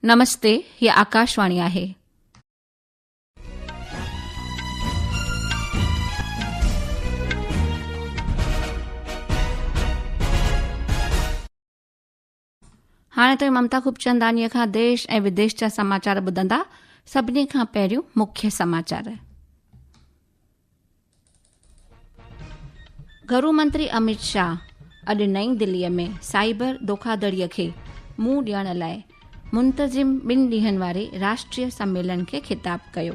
नमस्ते, ही आकाशवाणी आहे. हाणे ताईं ममता खूबचंदानीअ खां देश ऐं विदेश जा समाचार ॿुधंदा. सभिनी खां पहिरियों मुख्य समाचार. गृह मंत्री अमित शाह अॼु नई दिल्लीअ में साइबर धोखाधड़ीअ खे मुंहुं ॾियण लाइ मुंतज़िम 2 ॾींहनि वारे राष्ट्रीय सम्मेलन खे ख़िताब कयो.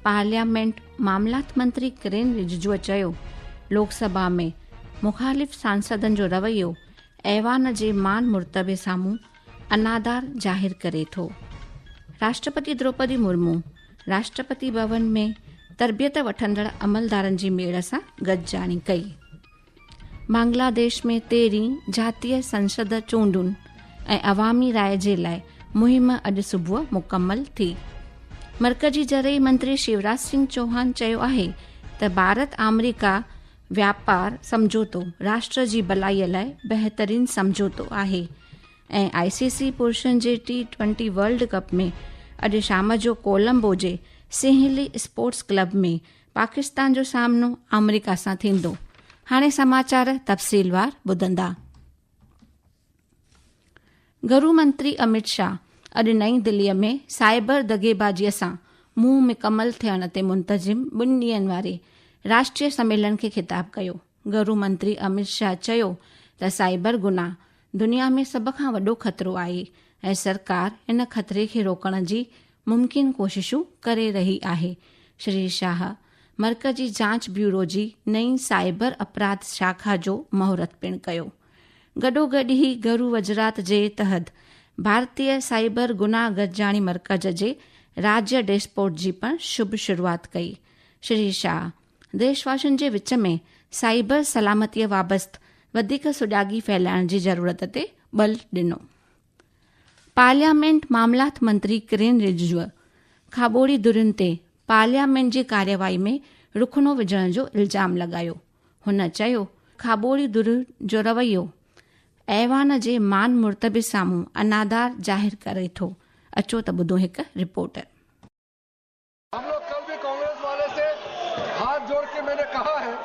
पार्लियामेंट मामलात मंत्री किरेन रिजिजूअ चयो, लोकसभा में मुख़ालिफ़ सांसदनि जो रवैयो ऐवान जे मान मुर्तबे साम्हूं अनादार ज़ाहिर करे थो. राष्ट्रपति द्रौपदी मुर्मू राष्ट्रपति भवन में तरबियत वठंदड़ अमलदारनि जी मेड़ सां गॾिजाणी कई. बांग्लादेश में 13 जातीय संसद चूंडुनि ऐं अवामी राय जे लाइ मुहिम अॼु सुबुह मुकमल थी. मर्कज़ी ज़रई मंत्री शिवराज सिंह चौहान चयो आहे त भारत अमेरिका व्यापार समझौतो राष्ट्र जी भलाईअ लाइ बहितरीन समझौतो आहे ऐं ICC पुरुषनि जे T20 वर्ल्ड कप में अॼु शाम जो कोलंबो जे सिंहली स्पोर्ट्स क्लब में पाकिस्तान जो सामनो अमेरिका सां थींदो. हाणे समाचार तफ़सीलवार ॿुधंदा. गृह मंत्री अमित शाह अॼु नई दिल्लीअ में साइबर दगेबाजीअ सां मुंहुं मुकमल थियण ते मुंतज़िम 2 ॾींहनि वारे राष्ट्रीय सम्मेलन खे ख़िताब कयो. गृह मंत्री अमित शाह चयो त साइबर गुनाह दुनिया में सभ खां वॾो ख़तरो आहे ऐं सरकार इन ख़तरे खे रोकण जी मुमकिन कोशिशूं करे रही आहे. श्री शाह मर्कज़ी जांच ब्यूरो जी नई साइबर अपराध शाखा जो महूरत पिणु कयो. गॾोगॾु ई गरू वज़रात जे तहत भारतीय साइबर गुनाह गॾिजाणी मर्कज़ जे राज्य डेस्पोर्ट जी पिणु शुभ शुरूआत कई. श्री शाह देशवासियुनि जे विच में साइबर सलामतीअ बाबति वधीक सुॼागी फैलाइण जी ज़रूरत ते बल ॾिनो. पार्लियामेंट मामलात मंत्री किरेन रिजिजूअ खाॿोड़ी धुरियुनि ते पार्लियामेंट जी कार्यवाही में रुखनो विझण जो इल्ज़ाम लॻायो. हुन चयो, खाॿोड़ी धुरियुनि जो रवैयो ऐवान जे मान मुर्तबे साम्हूं अनादार ज़ाहिर करे थो. अचो त ॿुधो हिकु रिपोर्ट. हम लोग कल भी कांग्रेस वाले से हाथ जोड़ के मैंने कहा है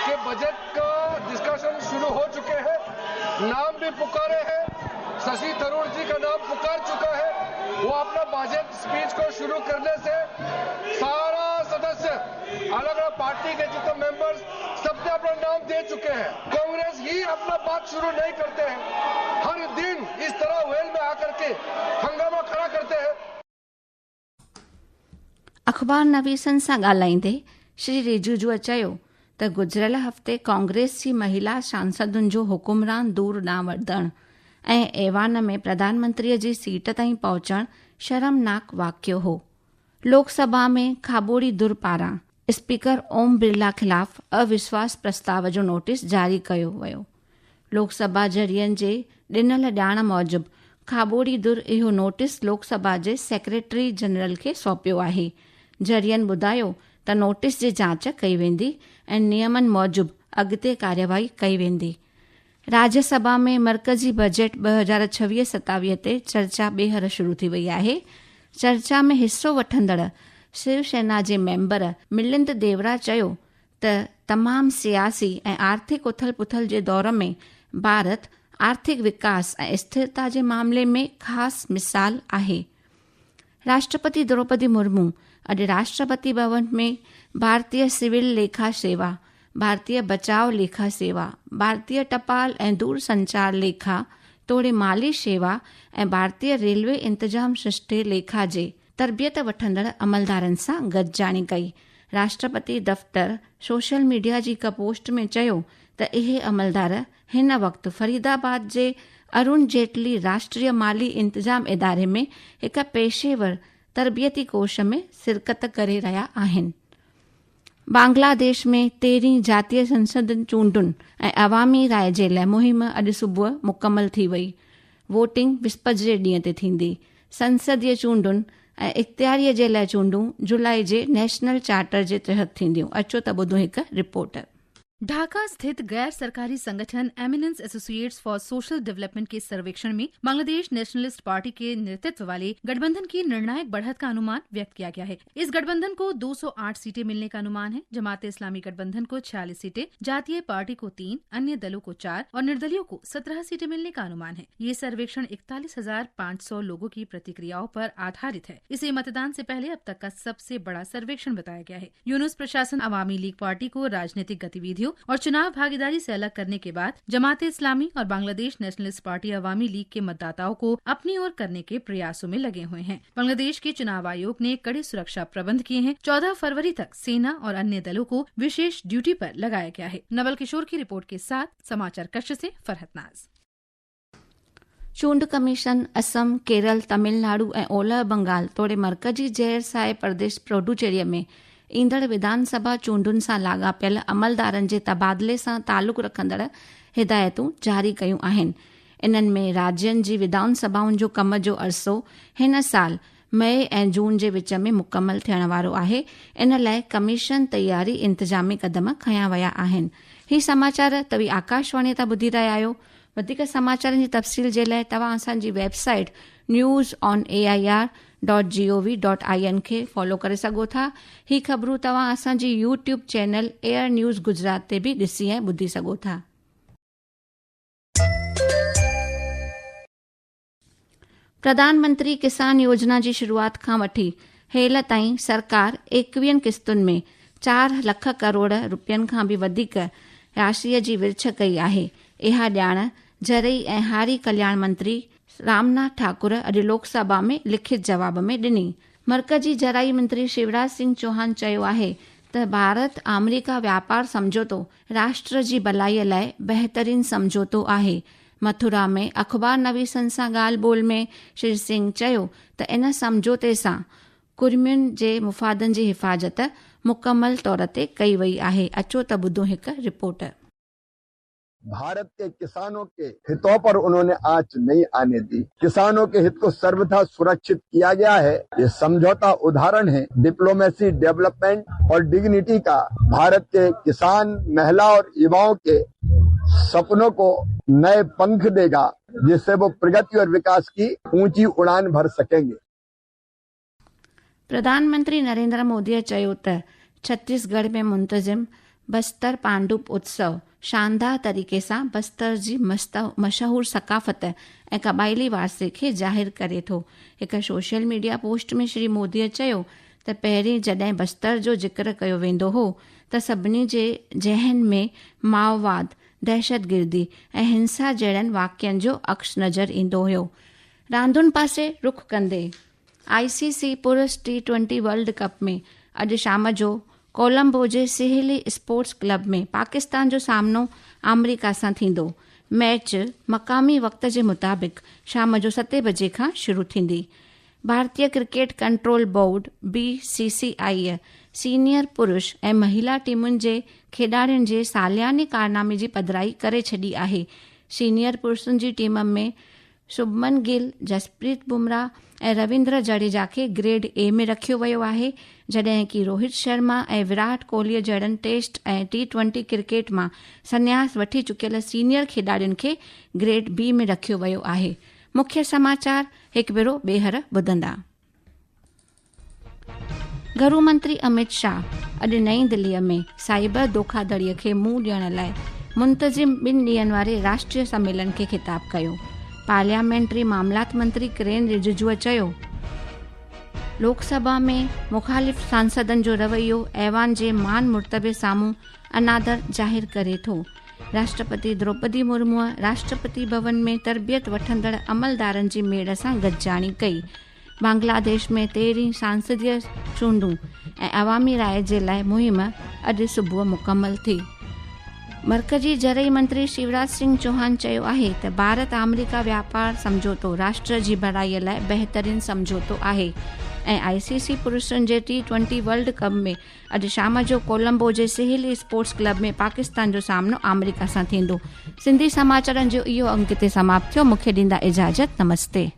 कि बजट का डिस्कशन शुरू हो चुके हैं, नाम भी पुकारे हैं, शशि थरूर जी का नाम पुकार चुका है. वो अपना बजट स्पीच को शुरू करने से सारा सदस्य अलग अलग पार्टी के जितने मेंबर्स सबने अपना नाम दे चुके हैं. कांग्रेस ही अपना बात शुरू नहीं करते हैं, हर दिन इस तरह वेल में आकर के हंगामा खड़ा करते हैं. अख़बार नवीसनि सां ॻाल्हाईंदे श्री रिजिजूअ चयो त गुज़िरियल हफ़्ते कांग्रेस जी महिला सांसदुनि जो हुकुमरान दूर ॾांहुं वधणु ऐं ऐवान में प्रधानमंत्रीअ जी सीट ताईं पहुचणु शर्मनाक वाक़ियो हो. लोकसभा में खाॿोड़ी धुर पारां स्पीकर ओम बिरला ख़िलाफ़ अविश्वास प्रस्ताव जो नोटिस जारी कयो वियो. लोकसभा जरियनि जे ॾिनल ॼाण मूजिबि खाॿोड़ी धुर इहो नोटिस लोकसभा जे सेक्रेटरी जनरल खे सौंपियो आहे. जरियनि ॿुधायो त नोटिस जी जांच कई वेंदी ऐं नियमनि मूजिबि अॻिते कार्यवाही कई वेंदी. राज्यसभा में मर्कज़ी बजट 2026-27 ते चर्चा ॿीहर शुरू थी वई आहे. चर्चा में हिस्सो वठंदड़ शिवसेना जे मेंबर मिलिंद देवरा चयो त तमामु सियासी ऐं आर्थिक उथल पुथल जे दौर में भारत आर्थिक विकास ऐं स्थिरता जे मामले में ख़ासि मिसाल आहे. राष्ट्रपति द्रौपदी मुर्मू अॼु राष्ट्रपति भवन में भारतीय सिविल लेखा सेवा, भारतीय बचाव लेखा सेवा, भारतीय टपाल ऐं दूरसंचार लेखा, तोड़े माली शेवा ऐं भारतीय रेलवे इंतजाम सृष्टि लेखा जे तरबियत वठंदड़ अमलदारनि सां गॾिजाणी कई. राष्ट्रपति दफ़्तर सोशल मीडिया जी हिक पोस्ट में चयो त इहे अमलदार हिन वक़्तु फरीदाबाद जे अरुण जेटली राष्ट्रीय माली इंतजाम इदारे में हिक पेशेवर तरबियती कोर्स में शिरकत करे रहिया आहिनि. बांग्लादेश में 13 जातीय संसद चूंडुनि ऐं अवामी राय जे लाइ मुहिम अॼु सुबुह मुकमल थी वई. वोटिंग विस्पति जे ॾींहं ते थींदी. संसदीय चूंडुनि ऐं इख़्तियारीअ जे लाइ चूंडूं जुलाई जे नेशनल चार्टर जे तहत थींदियूं. अचो त ॿुधो हिकु रिपोर्ट. ढाका स्थित गैर सरकारी संगठन eminence associates for social development के सर्वेक्षण में बांग्लादेश नेशनलिस्ट पार्टी के नेतृत्व वाले गठबंधन की निर्णायक बढ़त का अनुमान व्यक्त किया गया है। इस गठबंधन को 208 सीटें मिलने का अनुमान है। जमाते इस्लामी गठबंधन को 46 सीटें, जातीय पार्टी को 3, अन्य दलों को 4 और निर्दलियों को 17 सीटें मिलने का अनुमान है। ये सर्वेक्षण 41,500 लोगों की प्रतिक्रियाओं पर आधारित है। इसे मतदान से पहले अब तक का सबसे बड़ा सर्वेक्षण बताया गया है। यूनुस प्रशासन अवामी लीग पार्टी को राजनीतिक गतिविधियों और चुनाव भागीदारी से अलग करने के बाद जमाते इस्लामी और बांग्लादेश नेशनलिस्ट पार्टी अवामी लीग के मतदाताओं को अपनी ओर करने के प्रयासों में लगे हुए हैं। बांग्लादेश के चुनाव आयोग ने कड़े सुरक्षा प्रबंध किए हैं। 14 फरवरी तक सेना और अन्य दलों को विशेष ड्यूटी पर लगाया गया है। नवल किशोर की रिपोर्ट के साथ समाचार कक्ष से फरहत नाज। चूंड कमीशन असम, केरल, तमिलनाडु ऐं ओलह बंगाल तोड़े मरकजी ज़हर साए प्रदेश पुडुचेरी में ईंदड़ विधानसभा चूंडुनि सां लाॻापियल अमलदारनि जे तबादले सां तालुक़ रखंदड़ हिदायतूं जारी कयूं आहिनि। इन्हनि में राज्यनि जी विधानसभाउनि जो कम जो अरिसो हिन साल मई ऐं जून जे विच में मुकमल थियण वारो आहे। इन लाइ कमीशन तयारी इंतजामी क़दम खयां विया आहिनि। ही समाचार तव्हां आकाशवाणी तां ॿुधी रहिया आहियो। वधीक समाचारनि जी तफ़सील जे लाइ तव्हां असांजी वेबसाइट news.air.gov.in खे फॉलो करे सघो था। ही ख़बरूं तव्हां असांजी YouTube channel air news Gujarat ते बि ॾिसी ऐं ॿुधी सघो था। प्रधानमंत्री किसान योजना जी शुरूआत खां वठी हेल ताईं सरकार 21 किस्तुनि में 4 लख करोड़ रुपयनि खां बि वधीक राशीअ जी विर्छ कई आहे। इहा ॼाण जरई ऐं हारी कल्याण मंत्री रामनाथ ठाकुर अॼु लोकसभा में लिखित जवाब में ॾिनी। मरकजी जराई मंत्री शिवराज सिंह चौहान चयो आहे त भारत अमेरिका व्यापार समझौतो राष्ट्र जी भलाईअ लाइ बहितरीन समझौतो आहे। मथुरा में अख़बारनवीसनि सां ॻाल्हि ॿोल में श्री सिंह चयो त इन समझौते सां कुर्मियुनि जे मुफ़ादनि जी हिफ़ाज़त मुकमल तौर ते कई वई आहे। अचो त ॿुधो हिकु रिपोर्ट। भारत के किसानों के हितों पर उन्होंने आंच नहीं आने दी। किसानों के हित को सर्वथा सुरक्षित किया गया है। ये समझौता उदाहरण है डिप्लोमेसी, डेवलपमेंट और डिग्निटी का। भारत के किसान, महिला और युवाओं के सपनों को नए पंख देगा, जिससे वो प्रगति और विकास की ऊंची उड़ान भर सकेंगे। प्रधानमंत्री नरेंद्र मोदीअ चयो त छत्तीसगढ़ में मुंतज़िम बस्तर पांडुप उत्सव शानदार तरीक़े सां बस्तर जी मशहूर सकाफ़त ऐं क़बाइली वारसे खे ज़ाहिर करे थो। हिकु सोशल मीडिया पोस्ट में श्री मोदीअ चयो त पहिरीं जॾहिं बस्तर जो ज़िक्र कयो वेंदो हो त सभिनी जे ज़हन में माओवाद, दहशतगिर्दी ऐं हिंसा जहिड़नि वाक़िअनि जो अक्स नज़र ईंदो हुयो। रांदुनि पासे रुख कंदे ICC पुरुष T20 वर्ल्ड कप में अॼु शाम जो कोलंबो जे सिहली स्पोर्ट्स क्लब में पाकिस्तान जो सामनो अमेरिका सां थींदो। मैच मक़ामी वक़्त जे मुताबिक़ शाम जो 7 बजे खां शुरू थींदी। भारतीय cricket control board BCCI senior पुरुष ऐं महिला टीमुनि जे खेॾाड़ियुनि जे सालियानी कारनामे जी पधिराई करे छॾी आहे। सीनियर पुरुषनि जी टीम में शुभमन गिल, जसप्रीत बुमराह ऐं रविंद्र जडेजा खे ग्रेड A में रखियो वियो आहे, जॾहिं कि रोहित शर्मा ऐं विराट कोहलीअ जहिड़नि टेस्ट ऐं T20 क्रिकेट मां संन्यास वठी चुकियल सीनियर खेॾाड़ियुनि खे ग्रेड B में रखियो वियो आहे। मुख्य समाचार हिकु भेरो ॿीहर ॿुधंदा। गृह मंत्री अमित शाह अॼु नई दिल्लीअ में साइबर धोखाधड़ीअ खे मुंहुं ॾियण लाइ मुंतज़िम 2 ॾींहनि वारे राष्ट्रीय सम्मेलन खे ख़िताब कयो। पार्लियामेंट्री मामलात मंत्री किरेन रिजिजूअ चयो लोकसभा में मुखालिफ़ सांसदनि जो रवैयो ऐवान जे मान मुर्तबे साम्हूं अनादर ज़ाहिर करे थो। राष्ट्रपति द्रौपदी मुर्मूअ राष्ट्रपति भवन में तरबियत वठंदड़ अमलदारनि जी मेड़ सां गॾिजाणी कई। बांग्लादेश में 13 सांसदीय चूंडूं ऐं अवामी राय जे लाइ मुहिम अॼु सुबुह मुकमल थी। मरकजी जरई मंत्री शिवराज सिंह चौहान चयो आहे त भारत अमेरिका व्यापार समझौतो राष्ट्र जी भलाईअ लाइ बहितरीन समझौतो आहे ऐं ICC पुरुषनि जे T20 वर्ल्ड कप में अॼु शाम जो कोलंबो जे सिहली स्पोर्ट्स क्लब में पाकिस्तान जो सामनो अमेरिका सां थींदो। सिंधी समाचारनि जो इहो अंक ते समाप्त थियो। मूंखे ॾींदा इजाज़त। नमस्ते।